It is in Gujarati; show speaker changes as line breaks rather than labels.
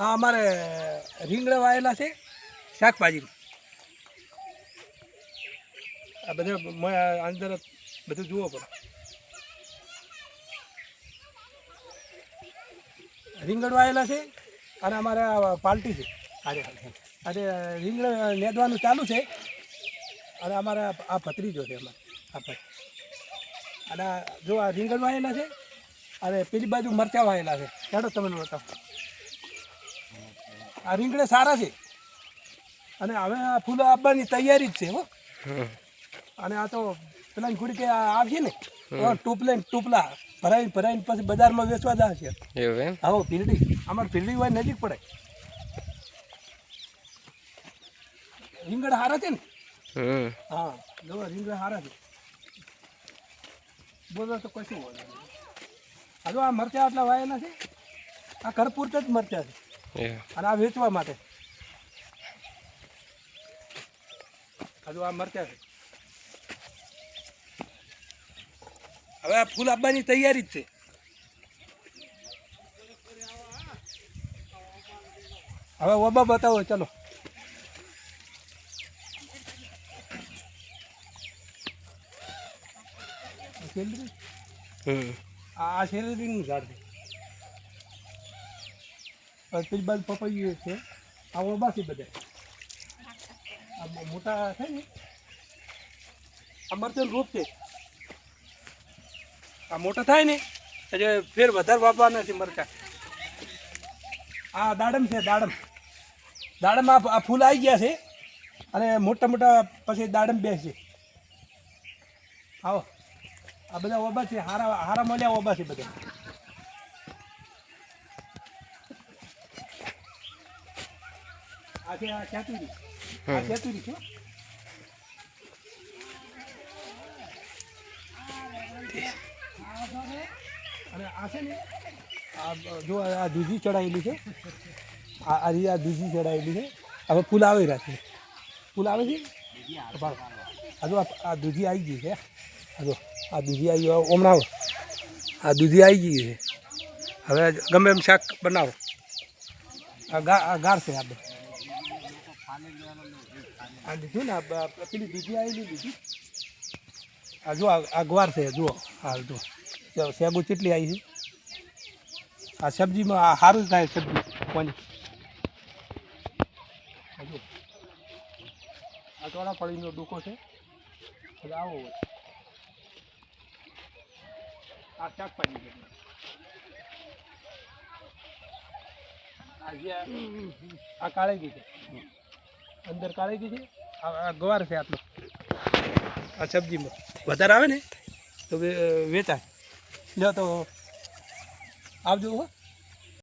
આ અમારે રીંગણા વાયેલા છે શાકભાજી. આ બધા અંદર બધું જુઓ પડે. રીંગણ વાયેલા છે અને અમારે પાર્ટી છે. આજે રીંગણ નેદવાનું ચાલુ છે અને અમારે આ ભત્રીજો છે અમારે અને જો આ રીંગણ વાયેલા છે અને પેલી બાજુ મરચાં વાયેલા છે. ચાલો તમને બતાવો. આ રીંગણા સારા છે અને હવે આ ફૂલો આપવાની તૈયારી જ છે હો. અને આ તો પેલા ગુડી કે આવશે ને ટોપલા ભરાઈને પછી બજારમાં વેચવા જશે. હા ભીલડી અમારે ભીલડી હોય નજીક પડે. રીંગણ સારા છે ને. હા જો રીંગણ સારા છે. બોલો તો કશું હોય. હજુ આ મરચાં આટલા વાયેલા છે. આ ઘર પૂરતા જ મરચાં છે અને આ વેચવા માટે. હજુ આ મરચાં છે. હવે આ ફૂલ આપવાની તૈયારી જ છે. હવે ઓબા બતાવો ચલો. આ શેરડીનું ઝાડ છે. પેલી બાજુ પપૈયું છે. આ ઓબા છે બધા. આ મોટા છે ને આ મરચાં રોપ છે. આ મોટા થાય ને એટલે ફેર વધારે વાપવાના છે મરચાં. આ દાડમ છે. દાડમ આ ફૂલ આવી ગયા છે અને મોટા મોટા પછી દાડમ બેસશે. આવો આ બધા ઓબા છે. હારા મળ્યા ઓબા છે બધા. આ છે આ ખેતુરી. આ ખેતુરી છે. અને આ છે ને આ જો આ દૂધી ચડાવેલી છે. આ દૂધી ચડાવેલી છે. હવે ફૂલ આવી રહ્યા છે. ફૂલ આવે છે. હજુ આ દૂધી આવી ગઈ છે. હજુ આ દૂધી આવી હમણાં આ દૂધી આવી ગઈ છે. હવે ગમે એમ શાક બનાવો. આ ગાર છે. આ બધું આ લીધું ને પેલી દૂધી આવેલી લીધી. આ જો આ ગવાર છે. જુઓ હાલ જુઓ શેગું કેટલી આવી છે. આ સબ્જીમાં આ સારું થાય સબ્જી કોની. આ ચોળા પડીનો ડૂકો છે. એટલે આવો હોય આ શાકભાજી છે. આ કાળી ગઈ છે. અંદર કાળી ગઈ છે. આ ગવાર છે. આટલો આ સબ્જીમાં વધારે આવે ને તો વેચાય. લો તો આવજો હો.